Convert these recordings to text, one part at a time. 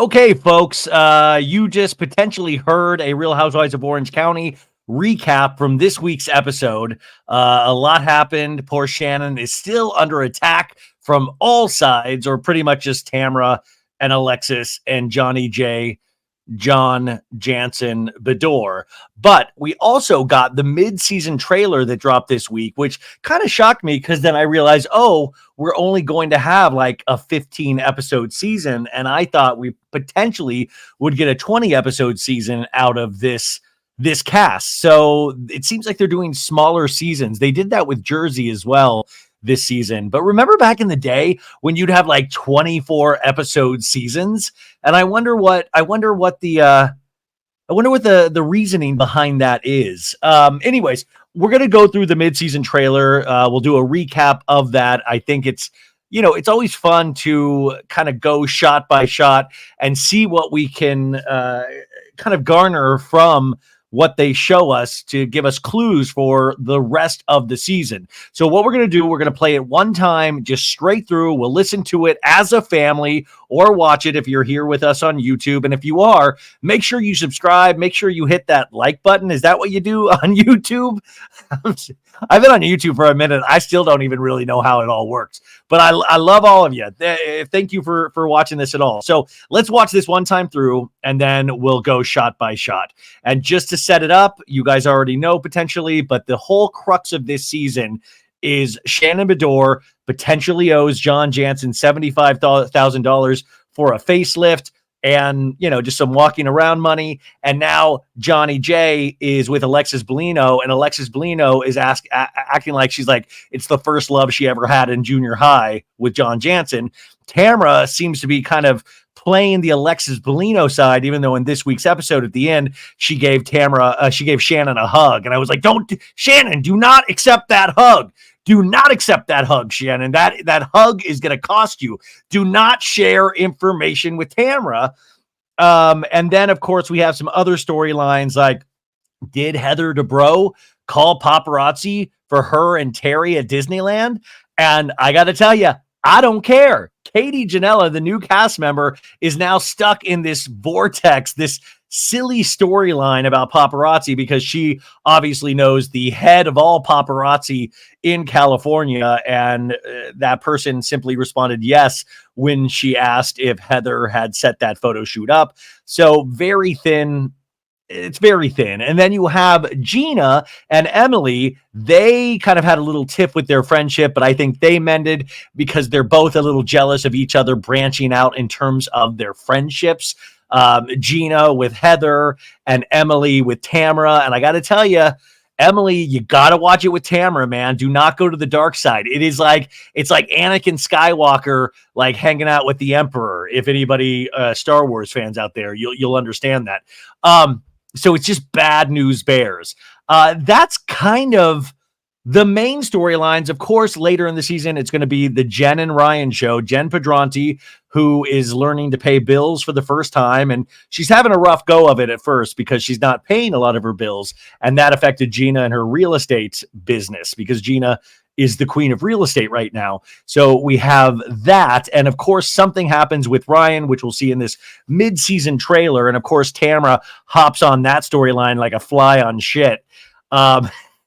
Okay, folks, you just potentially heard a Real Housewives of Orange County recap from this week's episode. A lot happened. Poor Shannon is still under attack from all sides, or pretty much just Tamra and Alexis and Johnny J. John Jansen Bedore. But we also got the mid-season trailer that dropped this week, which kind of shocked me because then I realized, oh, we're only going to have like a 15 episode season. And I thought we potentially would get a 20 episode season out of this cast. So it seems like they're doing smaller seasons. They did that with Jersey as well this season. But remember back in the day when you'd have like 24 episode seasons? And I wonder what the reasoning behind that is. Anyways, we're going to go through the mid-season trailer. We'll do a recap of that. I think it's always fun to kind of go shot by shot and see what we can kind of garner from what they show us to give us clues for the rest of the season. So what we're going to do, we're going to play it one time, just straight through. We'll listen to it as a family or watch it if you're here with us on YouTube. And if you are, make sure you subscribe. Make sure you hit that like button. Is that what you do on YouTube? I've been on YouTube for a minute. I still don't even really know how it all works, but I love all of you. Thank you for watching this at all. So let's watch this one time through and then we'll go shot by shot. And just to set it up, you guys already know potentially, but the whole crux of this season is Shannon Bedore potentially owes John Jansen $75,000 for a facelift and, just some walking around money. And now Johnny J is with Alexis Bellino, and Alexis Bellino is acting like she's like, it's the first love she ever had in junior high with John Jansen. Tamra seems to be kind of playing the Alexis Bellino side, even though in this week's episode at the end, she gave Shannon a hug. And I was like, Shannon, do not accept that hug. Do not accept that hug, Shannon. That hug is going to cost you. Do not share information with Tamra. And then, of course, we have some other storylines like, did Heather Dubrow call paparazzi for her and Terry at Disneyland? And I got to tell you, I don't care. Katie Janela, the new cast member, is now stuck in this vortex, this silly storyline about paparazzi, because she obviously knows the head of all paparazzi in California. And that person simply responded yes when she asked if Heather had set that photo shoot up. So very thin. It's very thin. And then you have Gina and Emily. They kind of had a little tiff with their friendship, but I think they mended because they're both a little jealous of each other branching out in terms of their friendships. Gina with Heather and Emily with Tamra. And I got to tell you, Emily, you got to watch it with Tamra, man. Do not go to the dark side. It's like Anakin Skywalker, like hanging out with the Emperor. If anybody, Star Wars fans out there, you'll understand that. So it's just bad news bears. That's kind of the main storylines. Of course, later in the season, it's going to be the Jen and Ryan show. Jen Pedranti, who is learning to pay bills for the first time. And she's having a rough go of it at first because she's not paying a lot of her bills. And that affected Gina and her real estate business because Gina is the queen of real estate right now. So we have that. And of course, something happens with Ryan, which we'll see in this mid-season trailer. And of course, Tamra hops on that storyline like a fly on shit.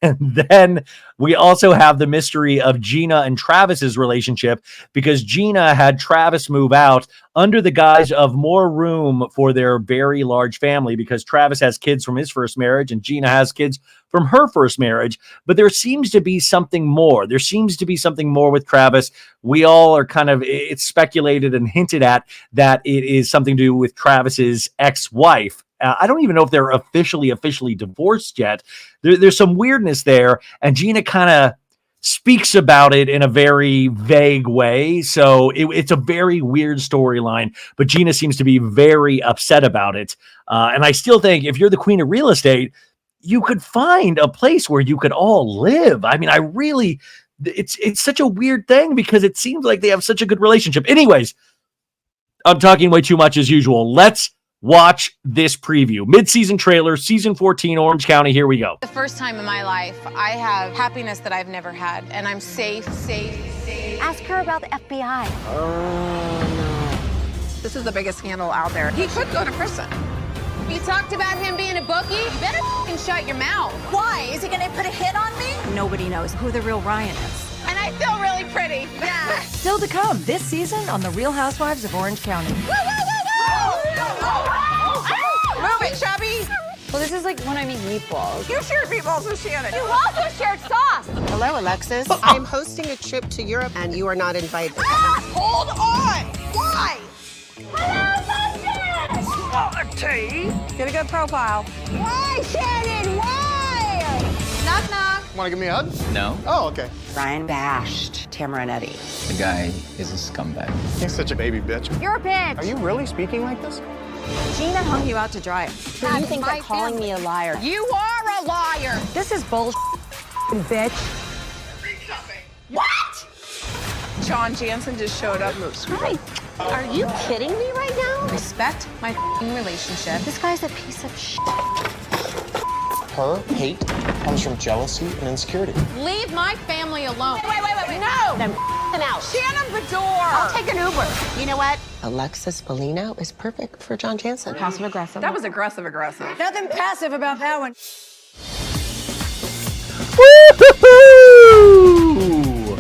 And then we also have the mystery of Gina and Travis's relationship because Gina had Travis move out under the guise of more room for their very large family because Travis has kids from his first marriage and Gina has kids from her first marriage. But there seems to be something more. There seems to be something more with Travis. We all are it's speculated and hinted at that it is something to do with Travis's ex-wife. I don't even know if they're officially divorced yet. There's some weirdness there. And Gina kind of speaks about it in a very vague way. So it's a very weird storyline. But Gina seems to be very upset about it. And I still think if you're the queen of real estate, you could find a place where you could all live. I mean, it's such a weird thing because it seems like they have such a good relationship. Anyways, I'm talking way too much as usual. Let's watch this preview. Mid-season trailer, season 14, Orange County. Here we go. The first time in my life, I have happiness that I've never had, and I'm safe. Ask her about the FBI. This is the biggest scandal out there. He could go to prison. You talked about him being a bookie? You better shut your mouth. Why? Is he gonna put a hit on me? Nobody knows who the real Ryan is. And I feel really pretty. Yeah. Still to come this season on The Real Housewives of Orange County. Move it, chubby. Well, this is like when I make meatballs. You shared meatballs with Shannon. You also shared sauce. Hello, Alexis. I'm hosting a trip to Europe, and you are not invited. Hold on. Why? Get a good profile. Why, Shannon? Why? Knock, knock. Want to give me a hug? No, Oh, okay. Ryan bashed Tamara and Eddie. the guy is a scumbag. You're such a baby bitch. You're a bitch. Are you really speaking like this? Gina hung you out to dry. Do you think that calling me a liar? You are a liar. This is bullshit, bitch. What? John Jansen just showed up. Hi. Are you kidding me right now? Respect my relationship. This guy's a piece of shit. Her hate comes from jealousy and insecurity. Leave my family alone. Wait. No. I'm out. Shannon Bedore. I'll take an Uber. You know what? Alexis Bellino is perfect for John Jansen. Passive aggressive. That was aggressive. Nothing passive about that one. Woo-hoo-hoo!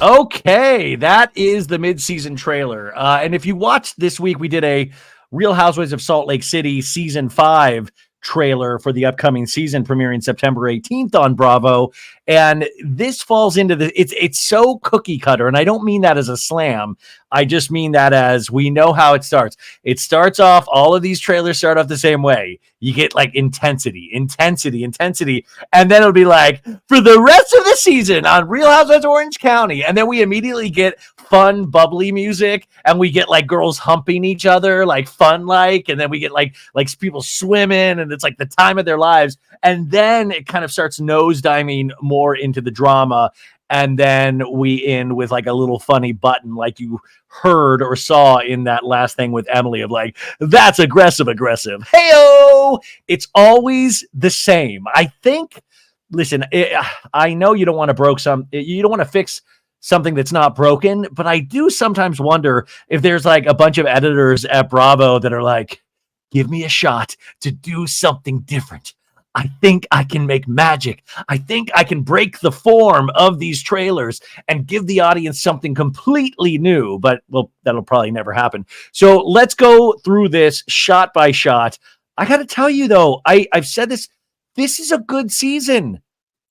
Okay, that is the mid-season trailer. And if you watched this week, we did a Real Housewives of Salt Lake City season 5 trailer for the upcoming season premiering September 18th on Bravo. And this falls into it's so cookie cutter. And I don't mean that as a slam. I just mean that as we know how it starts. It starts off, all of these trailers start off the same way. You get like intensity. And then it'll be like, for the rest of the season on Real Housewives of Orange County. And then we immediately get fun, bubbly music. And we get like girls humping each other, like fun, like, and then we get like people swimming, and it's like the time of their lives. And then it kind of starts nosediving more into the drama. And then we end with like a little funny button, like you heard or saw in that last thing with Emily of like, that's aggressive. Hey-o! It's always the same. I think, listen, I know you don't want to fix something that's not broken, but I do sometimes wonder if there's like a bunch of editors at Bravo that are like, give me a shot to do something different. I think I can make magic. I think I can break the form of these trailers and give the audience something completely new. But, well, that'll probably never happen. So let's go through this shot by shot. I got to tell you, though, I've said this. This is a good season.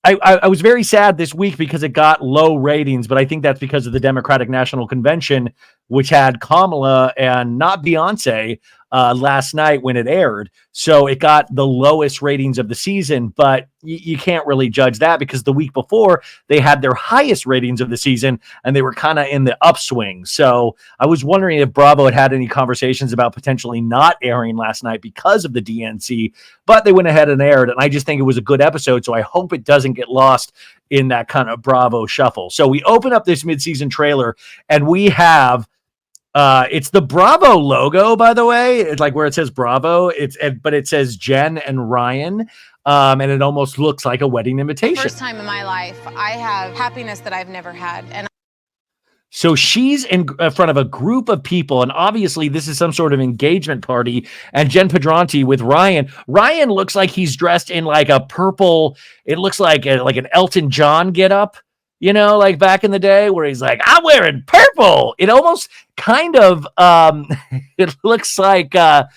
I was very sad this week because it got low ratings, but I think that's because of the Democratic National Convention, which had Kamala and not Beyonce last night when it aired. So it got the lowest ratings of the season, but you can't really judge that because the week before they had their highest ratings of the season and they were kind of in the upswing. So I was wondering if Bravo had any conversations about potentially not airing last night because of the DNC, but they went ahead and aired. And I just think it was a good episode. So I hope it doesn't get lost in that kind of Bravo shuffle. So we open up this mid-season trailer and we have it's the Bravo logo, by the way. It's like where it says Bravo, but it says Jen and Ryan. And it almost looks like a wedding invitation. First time in my life, I have happiness that I've never had. And so she's in front of a group of people, and obviously this is some sort of engagement party. And Jen Pedranti with Ryan. Ryan looks like he's dressed in like a purple. It looks like an Elton John getup. You know, like back in the day where he's like, I'm wearing purple. It almost kind of, it looks like I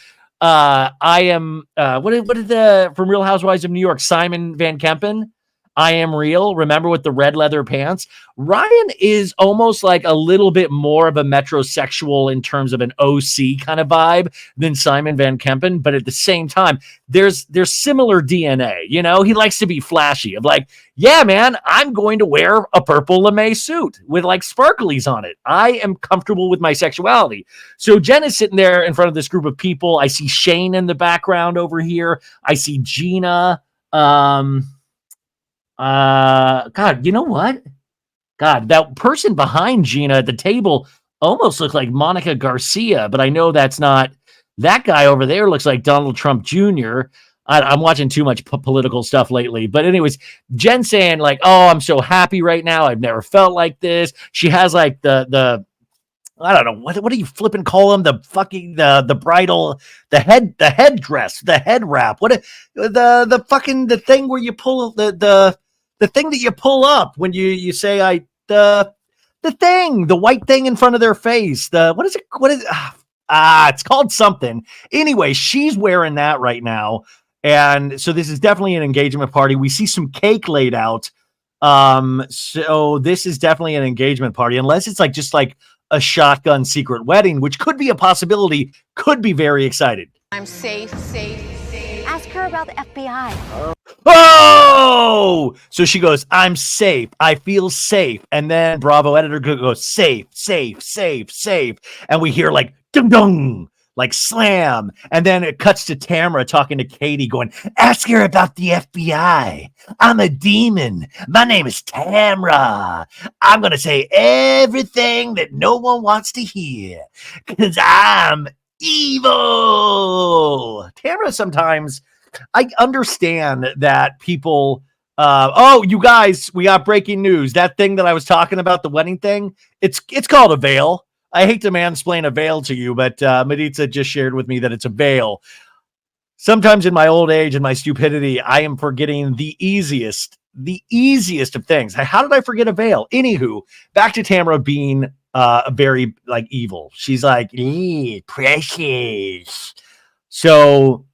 am, what did from Real Housewives of New York, Simon Van Kempen? I Am Real. Remember, with the red leather pants? Ryan is almost like a little bit more of a metrosexual in terms of an OC kind of vibe than Simon Van Kempen. But at the same time, there's similar DNA. You know, he likes to be flashy of like, yeah, man, I'm going to wear a purple lame suit with like sparklies on it. I am comfortable with my sexuality. So Jen is sitting there in front of this group of people. I see Shane in the background over here. I see Gina. God, you know what? God, that person behind Gina at the table almost looked like Monica Garcia, but I know that's not. That guy over there looks like Donald Trump Jr. I'm watching too much political stuff lately. But anyways, Jen saying like, oh, I'm so happy right now. I've never felt like this. She has like the I don't know what do you flipping call them? The fucking the bridal, the headdress, the head wrap. What the fucking the thing where you pull the thing that you pull up when you say the thing, the white thing in front of their face. What is it? It's called something. Anyway, she's wearing that right now. And so this is definitely an engagement party. We see some cake laid out. So this is definitely an engagement party, unless it's just like a shotgun secret wedding, which could be a possibility, could be very excited. I'm safe. Ask her about the FBI. Oh! So she goes, I'm safe. I feel safe. And then Bravo editor goes, safe. And we hear dung dung, slam. And then it cuts to Tamara talking to Katie going, ask her about the FBI. I'm a demon. My name is Tamara. I'm going to say everything that no one wants to hear because I'm evil. Tamara, sometimes I understand that people, you guys, we got breaking news. That thing that I was talking about, the wedding thing, it's called a veil. I hate to mansplain a veil to you, but Maritza just shared with me that it's a veil. Sometimes in my old age and my stupidity, I am forgetting the easiest of things. How did I forget a veil? Anywho, back to Tamara being very evil. She's like, precious. So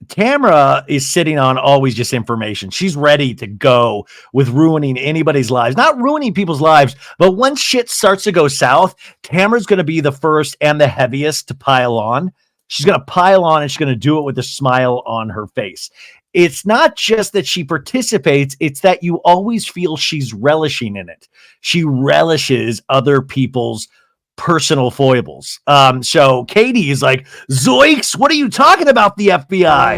Tamara is sitting on always just information. She's ready to go with ruining anybody's lives, not ruining people's lives, but once shit starts to go south, Tamara's going to be the first and the heaviest to pile on. She's going to pile on and she's going to do it with a smile on her face. It's not just that she participates, it's that you always feel she's relishing in it. She relishes other people's personal foibles. So Katie is like, zoinks, what are you talking about, the FBI?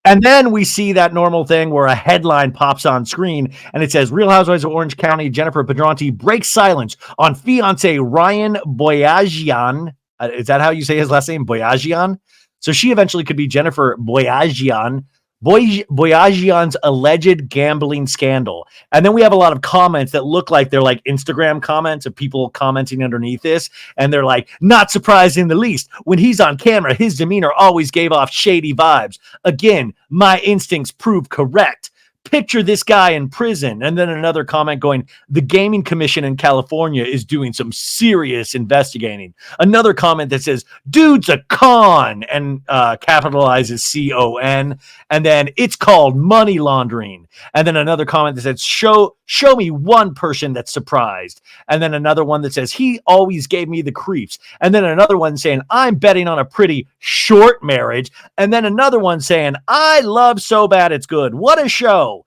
And then we see that normal thing where a headline pops on screen and it says, Real Housewives of Orange County, Jennifer Pedranti breaks silence on fiance Ryan Boyajian. Is that how you say his last name? Boyajian? So she eventually could be Jennifer Boyajian. Boyajian's alleged gambling scandal. And then we have a lot of comments that look like they're Instagram comments of people commenting underneath this. And they're like, not surprised in the least. When he's on camera, his demeanor always gave off shady vibes. Again, my instincts prove correct. Picture this guy in prison. And then another comment going, the Gaming Commission in California is doing some serious investigating. Another comment that says, dude's a con, and capitalizes C-O-N. And then it's called money laundering. And then another comment that says, show me one person that's surprised. And then another one that says, he always gave me the creeps. And then another one saying, I'm betting on a pretty short marriage. And then another one saying, I love So Bad It's Good. What a show.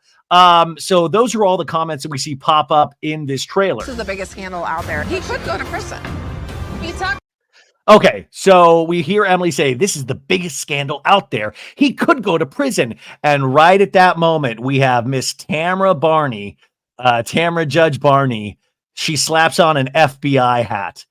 So those are all the comments that we see pop up in this trailer. This is the biggest scandal out there. He could go to prison. Okay, so we hear Emily say, this is the biggest scandal out there. He could go to prison. And right at that moment, we have Miss Tamara Judge Barney. She slaps on an FBI hat.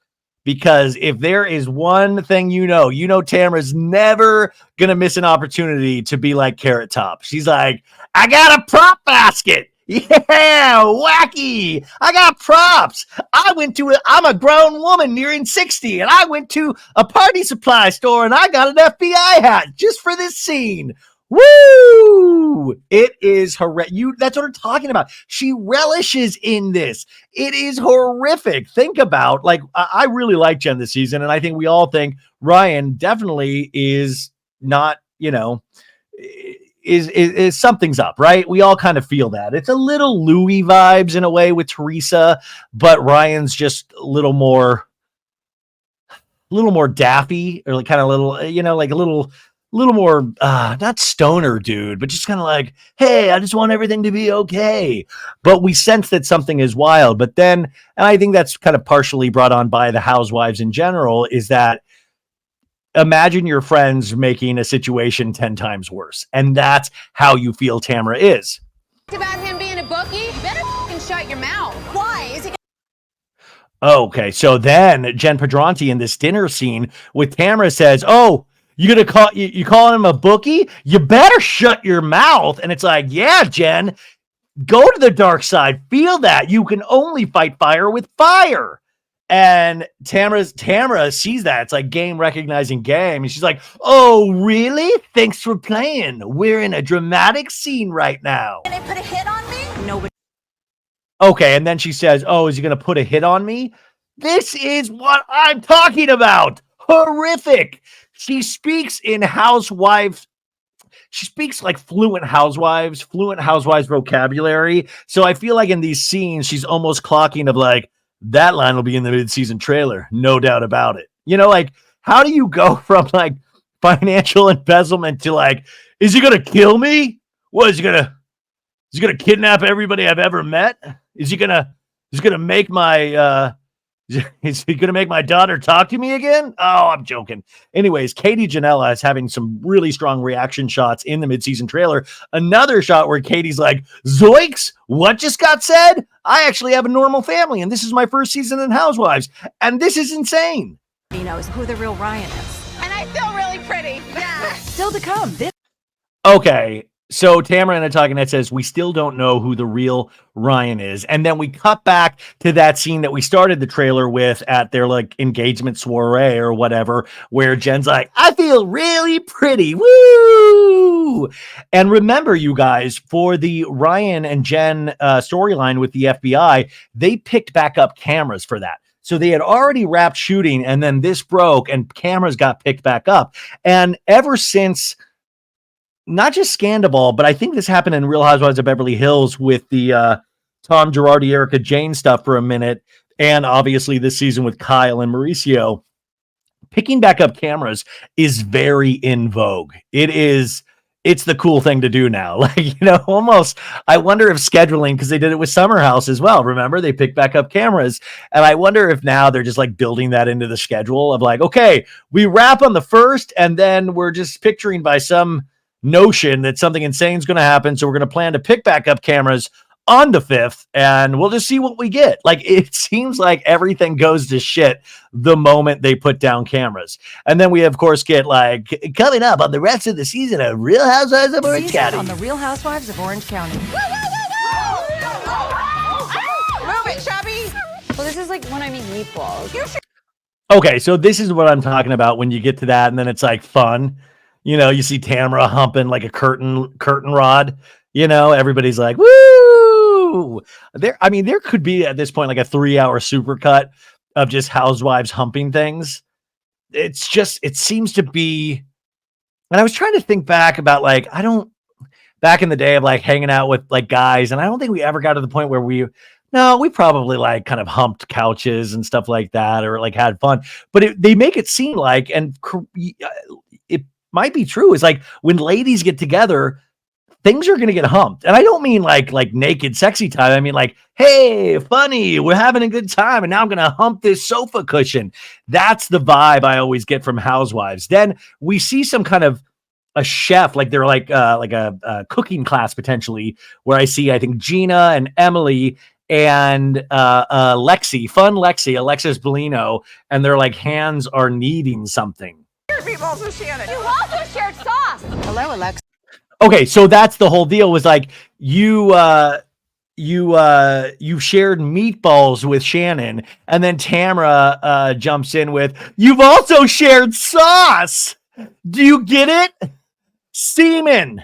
Because if there is one thing Tamara's never going to miss an opportunity to be like Carrot Top. She's like, I got a prop basket. Yeah, wacky. I got props. I'm a grown woman nearing 60, and I went to a party supply store, and I got an FBI hat just for this scene. Woo! It is horrific. That's what we're talking about. She relishes in this. It is horrific. Think about, I really like Jen this season, and I think we all think Ryan definitely is not, is something's up, right? We all kind of feel that. It's a little Louis vibes in a way with Teresa, but Ryan's just a little more daffy, or kind of little, a little more, not stoner dude, but just kind of hey, I just want everything to be okay. But we sense that something is wild. But then, and I think that's kind of partially brought on by the housewives in general, is that imagine your friends making a situation 10 times worse. And that's how you feel Tamara is. About him being a bookie, you better shut your mouth. Why? Is he Okay, so then Jen Pedranti in this dinner scene with Tamara says, oh, you calling him a bookie? You better shut your mouth. And it's like, yeah, Jen, go to the dark side. Feel that. You can only fight fire with fire. And Tamara sees that. It's like game recognizing game. And she's like, oh, really? Thanks for playing. We're in a dramatic scene right now. Can they put a hit on me? Nobody. Okay, and then she says, oh, is he going to put a hit on me? This is what I'm talking about. Horrific. She speaks in Housewives. She speaks like fluent housewives vocabulary. So I feel like in these scenes, she's almost clocking of like, that line will be in the mid-season trailer. No doubt about it. You know, like, how do you go from like financial embezzlement to like, is he going to kill me? What is he going to kidnap everybody I've ever met? Is he going to make my, is he going to make my daughter talk to me again? Oh, I'm joking. Anyways, Katie Janela is having some really strong reaction shots in the mid-season trailer. Another shot where Katie's like, Zoinks, what just got said? I actually have a normal family, and this is my first season in Housewives, and this is insane. He knows who the real Ryan is. And I feel really pretty. Yeah. Still to come. Okay, so Tamara in a talking head says, we still don't know who the real Ryan is. And then we cut back to that scene that we started the trailer with at their like engagement soiree or whatever, where Jen's like, I feel really pretty. Woo! And remember, you guys, for the Ryan and Jen storyline with the FBI, they picked back up cameras for that. So they had already wrapped shooting, and then this broke and cameras got picked back up. And ever since, not just Scandival, but I think this happened in Real Housewives of Beverly Hills with the Tom Girardi, Erica Jane stuff for a minute. And obviously this season with Kyle and Mauricio, picking back up cameras is very in vogue. It's the cool thing to do now. Like, you know, almost, I wonder if scheduling, because they did it with Summer House as well. Remember, they picked back up cameras. And I wonder if now they're just like building that into the schedule of like, okay, we wrap on the first, and then we're just picturing by some notion that something insane is going to happen. So we're going to plan to pick back up cameras on the 5th, and we'll just see what we get. Like, it seems like everything goes to shit the moment they put down cameras. And then we, of course, get like coming up on the rest of the season of Real Housewives of Orange County. On the Real Housewives of Orange County. Move it, Chubby. Well, this is like when I make meatballs. Okay, so this is what I'm talking about when you get to that, and then it's like fun. You know, you see Tamara humping like a curtain rod. You know, everybody's like, woo! There could be at this point like a 3-hour supercut of just housewives humping things. It seems to be. And I was trying to think back about like, back in the day of like hanging out with like guys, and I don't think we ever got to the point where we probably like kind of humped couches and stuff like that, or like had fun. But they make it seem like, and it might be true, is like when ladies get together, things are going to get humped. And I don't mean like naked sexy time. I mean like, hey, funny, we're having a good time, and now I'm going to hump this sofa cushion. That's the vibe I always get from Housewives. Then we see some kind of a chef, like they're like a cooking class potentially, where I think Gina and Emily and Alexis Bellino, and their like hands are kneading something. Meatballs with Shannon. You also shared sauce. Hello, Alexa. Okay, so that's the whole deal, was like you shared meatballs with Shannon, and then Tamara jumps in with, you've also shared sauce. Do you get it? Semen.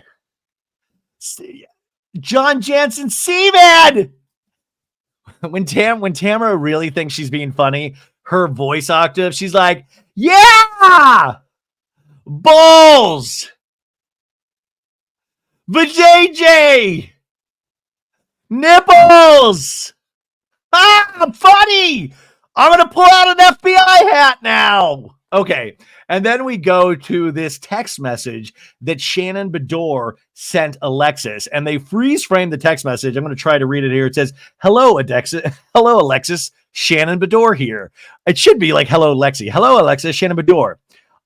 John Jansen semen. When Tamara really thinks she's being funny, her voice octave, she's like, yeah, balls. Vajayjay! Nipples! I'm funny! I'm going to pull out an FBI hat now! Okay, and then we go to this text message that Shannon Bedore sent Alexis, and they freeze frame the text message. I'm going to try to read it here. It says, hello, Alexis, Shannon Bedore here. It should be like, hello, Lexi. Hello, Alexis, Shannon Bedore.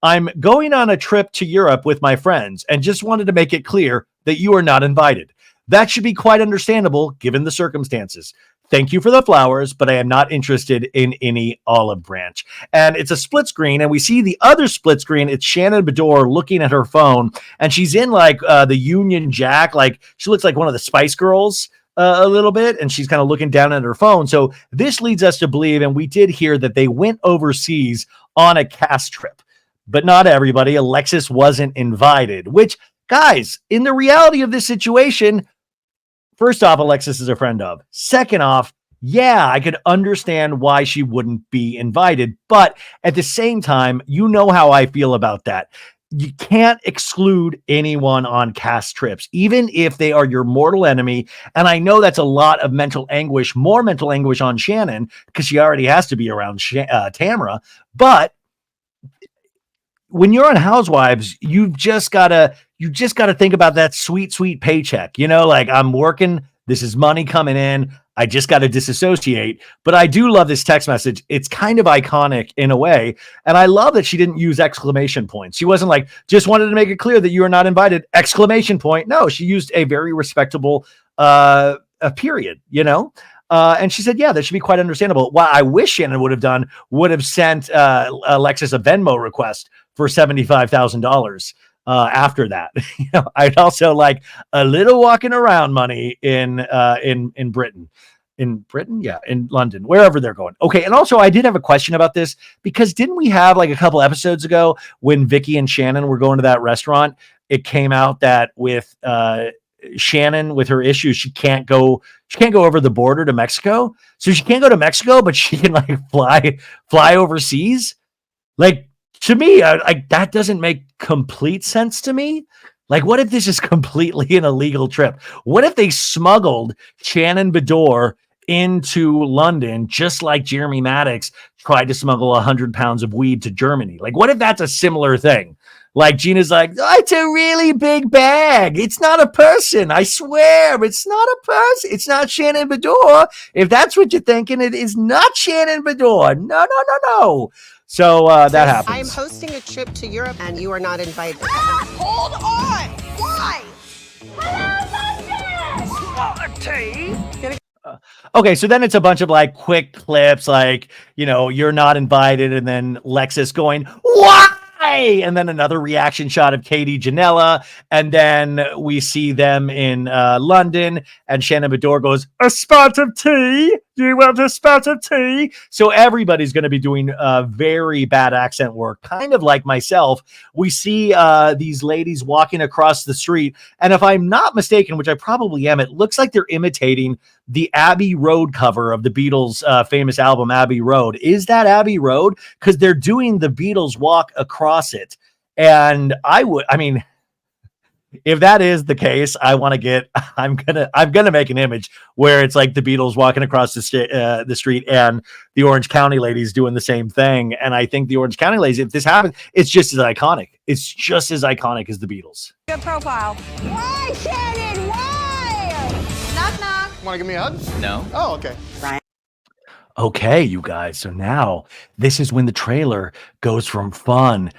I'm going on a trip to Europe with my friends and just wanted to make it clear that you are not invited. That should be quite understandable given the circumstances. Thank you for the flowers, but I am not interested in any olive branch. And it's a split screen, and we see the other split screen. It's Shannon Bedore looking at her phone, and she's in like the Union Jack. Like, she looks like one of the Spice Girls. a little bit, and she's kind of looking down at her phone. So this leads us to believe, and we did hear that they went overseas on a cast trip, but not everybody. Alexis wasn't invited, which, guys, in the reality of this situation, first off, Alexis is a friend of. Second off, yeah, I could understand why she wouldn't be invited. But at the same time, you know how I feel about that. You can't exclude anyone on cast trips, even if they are your mortal enemy. And I know that's a lot of mental anguish, more mental anguish on Shannon, because she already has to be around Tamara. But when you're on Housewives, you've just gotta think about that sweet paycheck. You know, like, I'm working, this is money coming in, I just got to disassociate. But I do love this text message. It's kind of iconic in a way. And I love that she didn't use exclamation points. She wasn't like, just wanted to make it clear that you are not invited, exclamation point. No, she used a very respectable a period, you know? And she said, yeah, that should be quite understandable. What I wish Shannon would have sent Alexis a Venmo request for $75,000 after that. You know, I'd also like a little walking around money in Britain. In Britain? Yeah, in London, wherever they're going. Okay, and also I did have a question about this, because didn't we have like a couple episodes ago when Vicky and Shannon were going to that restaurant, it came out that with Shannon, with her issues, she can't go over the border to Mexico. So she can't go to Mexico, but she can like fly overseas. Like, to me, that doesn't make complete sense to me. Like, what if this is completely an illegal trip? What if they smuggled Shannon Bedore into London, just like Jeremy Maddox tried to smuggle 100 pounds of weed to Germany? Like, what if that's a similar thing? Like, Gina's like, oh, it's a really big bag. It's not a person. I swear, it's not a person. It's not Shannon Bedore. If that's what you're thinking, it is not Shannon Bedore. No. So that happens. I'm hosting a trip to Europe and you are not invited. Hold on. Why? Okay, so then it's a bunch of like quick clips, like, you know, you're not invited, and then Lexus going, why? And then another reaction shot of Katie Janela, and then we see them in London, and Shannon Bedore goes, a spout of tea? You want a spout of tea? So everybody's going to be doing very bad accent work, kind of like myself. We see these ladies walking across the street, and if I'm not mistaken, which I probably am, it looks like they're imitating the Abbey Road cover of the Beatles' famous album Abbey Road. Is that Abbey Road? Because they're doing the Beatles walk across it. And I mean, if that is the case, I'm gonna make an image where it's like the Beatles walking across the street and the Orange County ladies doing the same thing. And I think the Orange County ladies, if this happens, it's just as iconic. It's just as iconic as the Beatles. Good profile. Why, Shannon? Why? Knock, knock. Want to give me a hug? No. Oh, okay. Okay, you guys. So now this is when the trailer goes from fun.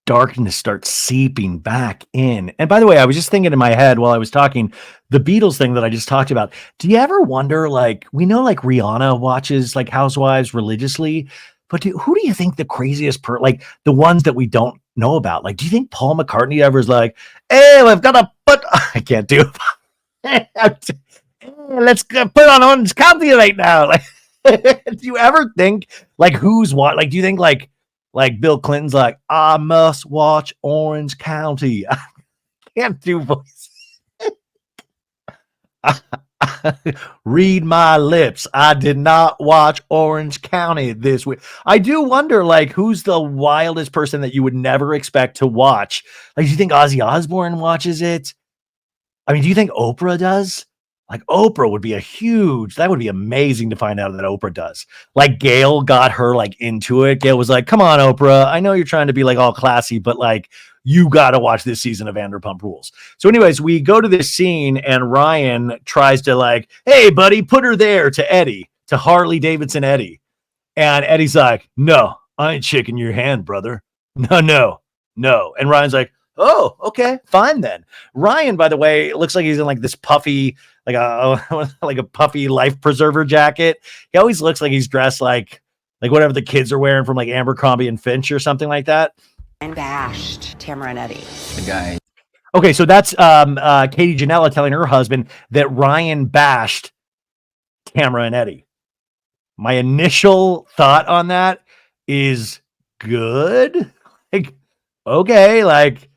Darkness starts seeping back in. And by the way, I was just thinking in my head while I was talking, the Beatles thing that I just talked about. Do you ever wonder, like, we know like Rihanna watches like Housewives religiously, but who do you think the craziest like the ones that we don't know about? Like, do you think Paul McCartney ever is like, hey, we've got to put, I can't do it. Let's put on Orange County right now. Like, do you ever think like who's what? Like, do you think like Bill Clinton's like, I must watch Orange County? I can't do voice. Read my lips. I did not watch Orange County this week. I do wonder, like, who's the wildest person that you would never expect to watch? Like, do you think Ozzy Osbourne watches it? I mean, do you think Oprah does? Like, Oprah would be that would be amazing to find out that Oprah does. Like, Gail got her like into it. Gail was like, come on, Oprah. I know you're trying to be like all classy, but like, you got to watch this season of Vanderpump Rules. So anyways, we go to this scene and Ryan tries to like, hey buddy, put her there to Eddie, to Harley Davidson Eddie. And Eddie's like, no, I ain't shaking your hand, brother. No. And Ryan's like, oh, okay, fine then. Ryan, by the way, looks like he's in like this puffy, like a puffy life preserver jacket. He always looks like he's dressed like whatever the kids are wearing from like Abercrombie and Finch or something like that. And bashed Tamara and Eddie. The guy. Okay, so that's Katie Janela telling her husband that Ryan bashed Tamara and Eddie. My initial thought on that is good. Like, okay, like,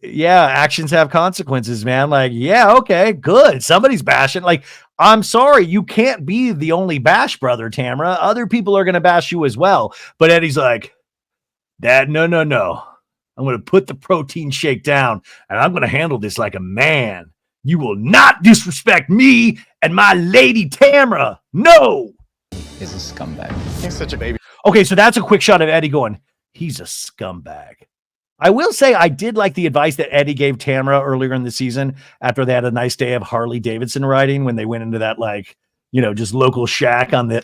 yeah, actions have consequences, man. Like, yeah, okay, good. Somebody's bashing. Like, I'm sorry, you can't be the only bash brother, Tamara. Other people are going to bash you as well. But Eddie's like, Dad, no. I'm going to put the protein shake down and I'm going to handle this like a man. You will not disrespect me and my lady Tamara. No. Is a scumbag. He's such a baby. Okay, so that's a quick shot of Eddie going, he's a scumbag. I will say I did like the advice that Eddie gave Tamara earlier in the season after they had a nice day of Harley Davidson riding when they went into that, like, you know, just local shack on the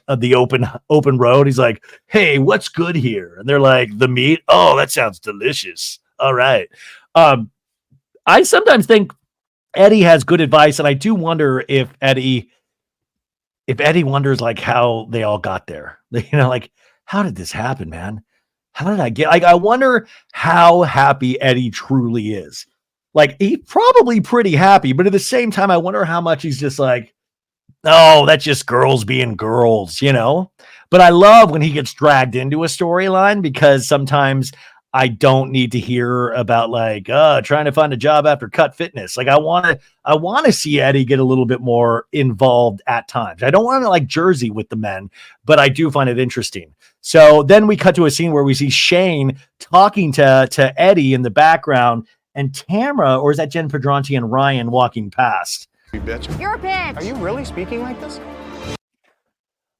open road. He's like, hey, what's good here? And they're like, the meat. Oh, that sounds delicious. All right. I sometimes think Eddie has good advice, and I do wonder if Eddie wonders like how they all got there. You know, like, how did this happen, man? How did I get, like, I wonder how happy Eddie truly is. Like, he's probably pretty happy, but at the same time, I wonder how much he's just like, oh, that's just girls being girls, you know? But I love when he gets dragged into a storyline, because sometimes I don't need to hear about like, trying to find a job after Cut Fitness. Like, I want to see Eddie get a little bit more involved at times. I don't want to like Jersey with the men, but I do find it interesting. So then we cut to a scene where we see Shane talking to Eddie in the background, and Tamara, or is that Jen Pedronti, and Ryan walking past. Bitch. You're a bitch. Are you really speaking like this?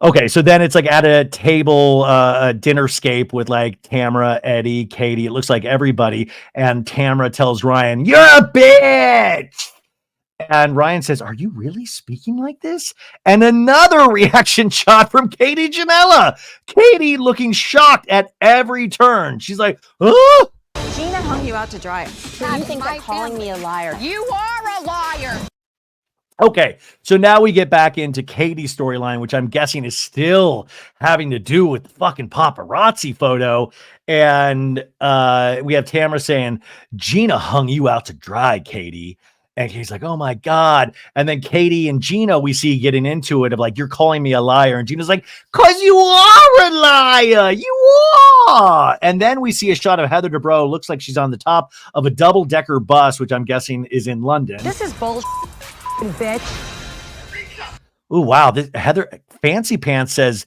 Okay, so then it's like at a table, a dinnerscape with like Tamara, Eddie, Katie. It looks like everybody. And Tamara tells Ryan, "You're a bitch." And Ryan says, "Are you really speaking like this?" And another reaction shot from Katie Janela. Katie looking shocked at every turn. She's like, "Oh." Gina hung you out to dry. So you think that calling me a liar? You are a liar. Okay, so now we get back into Katie's storyline, which I'm guessing is still having to do with the fucking paparazzi photo. And we have Tamara saying, "Gina hung you out to dry, Katie." And he's like, "Oh my God." And then Katie and Gina, we see getting into it of like, "You're calling me a liar." And Gina's like, "'Cause you are a liar. You are." And then we see a shot of Heather Dubrow. Looks like she's on the top of a double-decker bus, which I'm guessing is in London. This is bullshit, bitch. Oh, wow. This Heather Fancy Pants says,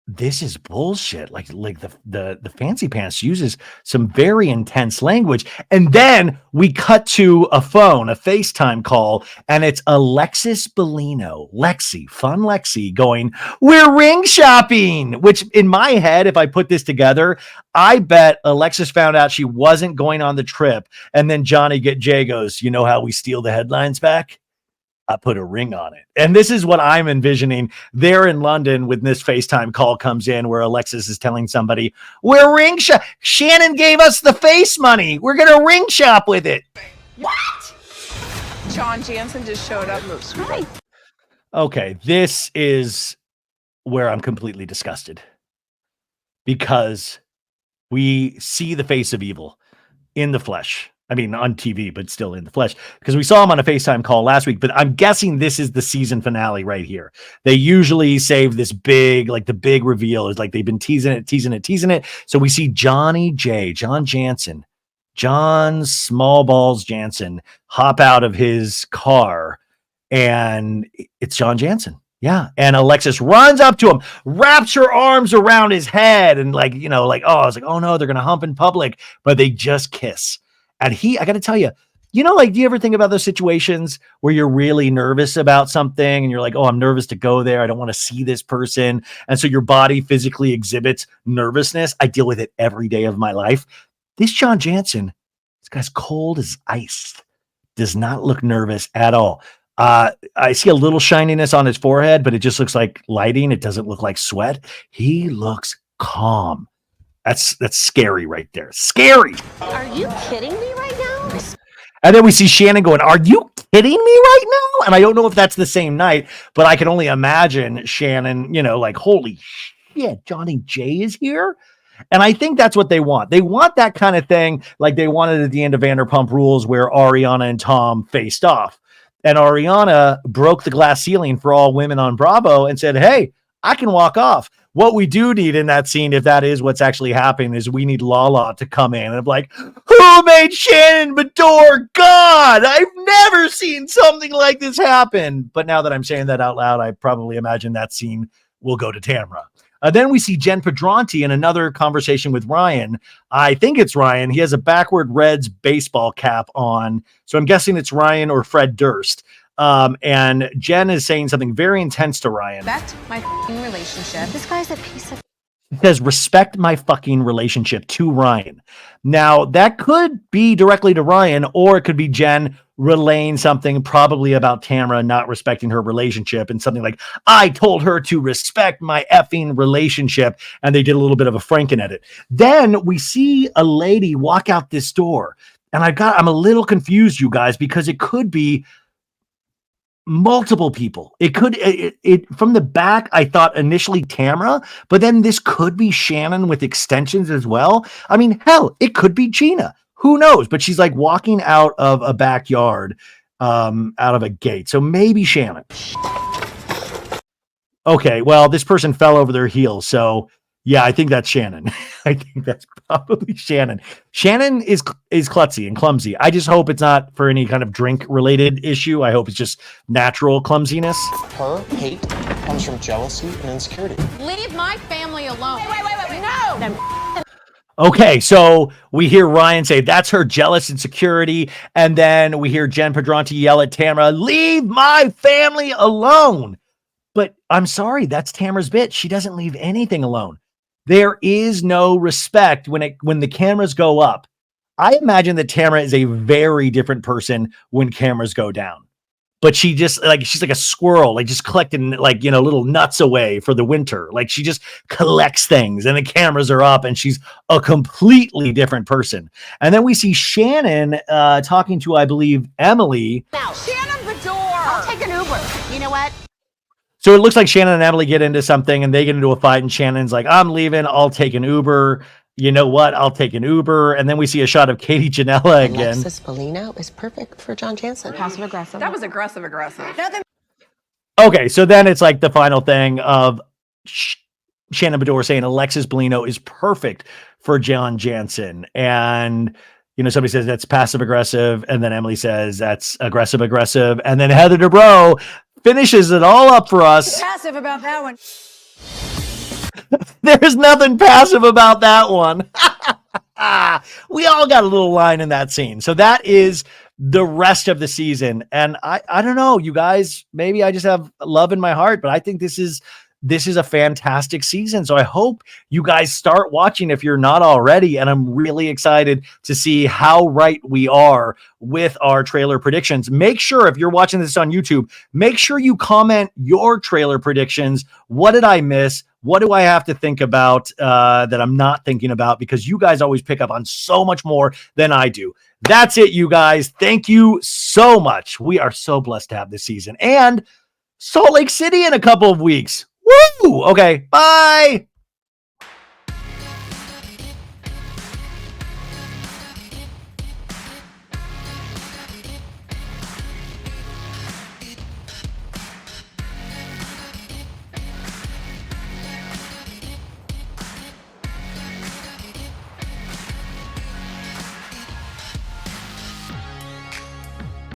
"This is bullshit." Like the Fancy Pants uses some very intense language. And then we cut to a phone, a FaceTime call, and it's Alexis Bellino, Fun Lexi going, "We're ring shopping," which in my head, if I put this together, I bet Alexis found out she wasn't going on the trip. And then Johnny Get J goes, "You know how we steal the headlines back? I put a ring on it." And this is what I'm envisioning there in London when this FaceTime call comes in, where Alexis is telling somebody, "We're ring shop. Shannon gave us the face money. We're going to ring shop with it." What? John Jansen just showed up. Hi. Okay, this is where I'm completely disgusted, because we see the face of evil in the flesh. I mean, on TV, but still in the flesh, because we saw him on a FaceTime call last week. But I'm guessing this is the season finale right here. They usually save this big, like the big reveal is like they've been teasing it. So we see John Jansen, John Smallballs Jansen, hop out of his car, and it's John Jansen. Yeah. And Alexis runs up to him, wraps her arms around his head, and like, you know, like, oh, I was like, oh no, they're going to hump in public, but they just kiss. And I got to tell you, you know, like, do you ever think about those situations where you're really nervous about something and you're like, oh, I'm nervous to go there. I don't want to see this person. And so your body physically exhibits nervousness. I deal with it every day of my life. This John Jansen, this guy's cold as ice, does not look nervous at all. I see a little shininess on his forehead, but it just looks like lighting. It doesn't look like sweat. He looks calm. That's scary right there. Scary. Are you kidding me right now? And then we see Shannon going, "Are you kidding me right now?" And I don't know if that's the same night, but I can only imagine Shannon, you know, like, holy shit, Johnny J is here. And I think that's what they want. They want that kind of thing like they wanted at the end of Vanderpump Rules where Ariana and Tom faced off. And Ariana broke the glass ceiling for all women on Bravo and said, hey, I can walk off. What we do need in that scene, if that is what's actually happening, is we need Lala to come in and be like, who made Shannon Bedore God? I've never seen something like this happen. But now that I'm saying that out loud, I probably imagine that scene will go to Tamra. Then we see Jen Pedranti in another conversation with Ryan. I think it's Ryan. He has a backward Reds baseball cap on. So I'm guessing it's Ryan or Fred Durst. And Jen is saying something very intense to Ryan. Respect my f***ing relationship. This guy's a piece of... He says, respect my fucking relationship to Ryan. Now, that could be directly to Ryan, or it could be Jen relaying something probably about Tamra not respecting her relationship and something like, I told her to respect my effing relationship. And they did a little bit of a Franken edit. Then we see a lady walk out this door. And I'm a little confused, you guys, because it could be multiple people. It could from the back. I thought initially Tamra, but then this could be Shannon with extensions as well. I mean, hell, it could be Gina. Who knows? But she's like walking out of a backyard, out of a gate. So maybe Shannon. Okay, well, this person fell over their heels. So yeah, I think that's Shannon. I think that's probably Shannon. Shannon is klutzy and clumsy. I just hope it's not for any kind of drink related issue. I hope it's just natural clumsiness. Her hate comes from jealousy and insecurity. Leave my family alone. Wait. No. Okay, so we hear Ryan say that's her jealous insecurity, and then we hear Jen Pedranti yell at Tamra, leave my family alone. But I'm sorry, that's Tamra's bit. She doesn't leave anything alone. There is no respect when the cameras go up. I imagine that Tamra is a very different person when cameras go down. But she's like a squirrel, like just collecting little nuts away for the winter. Like she just collects things and the cameras are up and she's a completely different person. And then we see Shannon talking to, I believe, Emily. Now, Shannon Bedore. I'll take an Uber. You know what? So it looks like Shannon and Emily get into something and they get into a fight and Shannon's like, I'm leaving. I'll take an Uber. You know what? I'll take an Uber. And then we see a shot of Katie Janela again. Alexis Bellino is perfect for John Jansen. Passive aggressive. That was aggressive. Okay, so then it's like the final thing of Shannon Bedore saying Alexis Bellino is perfect for John Jansen. And, somebody says that's passive aggressive. And then Emily says that's aggressive. And then Heather Dubrow finishes it all up for us. Passive about that one. There's nothing passive about that one. We all got a little line in that scene. So that is the rest of the season. And I don't know, you guys, maybe I just have love in my heart, but I think this is a fantastic season. So I hope you guys start watching if you're not already. And I'm really excited to see how right we are with our trailer predictions. Make sure if you're watching this on YouTube, make sure you comment your trailer predictions. What did I miss? What do I have to think about that I'm not thinking about? Because you guys always pick up on so much more than I do. That's it, you guys. Thank you so much. We are so blessed to have this season. And Salt Lake City in a couple of weeks. Woo! Okay, bye.